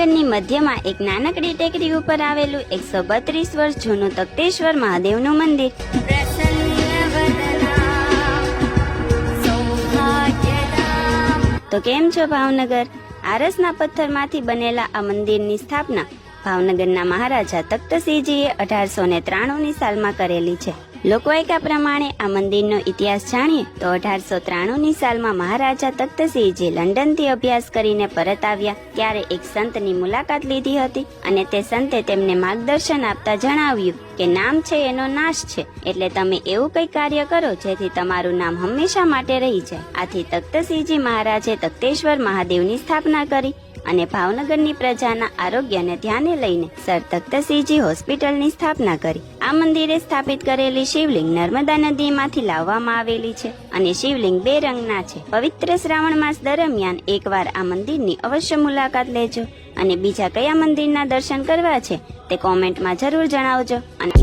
ભાવનગરની મધ્યમાં એક નાનકડી ટેકરી ઉપર આવેલું 132 વર્ષ જૂનું તખ્તેશ્વર મહાદેવનું મંદિર. તો કેમ છો ભાવનગર? આરસના પથ્થરમાંથી બનેલા આ મંદિરની સ્થાપના ભાવનગરના મહારાજા તખ્તસિંહજીએ 1893ની સાલમાં કરેલી છે. લોકવાયકા પ્રમાણે આ મંદિરનો ઇતિહાસ જાણીએ તો 1893ની સાલમાં મહારાજા તખ્તસિંહજી લંડનથી અભ્યાસ કરીને પરત આવ્યા ત્યારે એક સંતની મુલાકાત લીધી હતી અને તે સંતે તેમને માર્ગદર્શન આપતા જણાવ્યું કે નામ છે એનો નાશ છે, એટલે તમે એવું કંઈ કાર્ય કરો જેથી તમારું નામ હંમેશા માટે રહી જાય. આથી તખ્તસિંહજી મહારાજે તખ્તેશ્વર મહાદેવની સ્થાપના કરી અને ભાવનગરની પ્રજાના આરોગ્યને ધ્યાને લઈને સર તખ્તસિંહજી હોસ્પિટલની સ્થાપના કરી. આ મંદિરે સ્થાપિત કરેલી શિવલિંગ નર્મદા નદીમાંથી લાવવામાં આવેલી છે અને શિવલિંગ 2 રંગના છે. પવિત્ર શ્રાવણ માસ દરમિયાન એકવાર આ મંદિરની અવશ્ય મુલાકાત લેજો અને બીજા કયા મંદિરના દર્શન કરવા છે તે કોમેન્ટમાં જરૂર જણાવજો. અને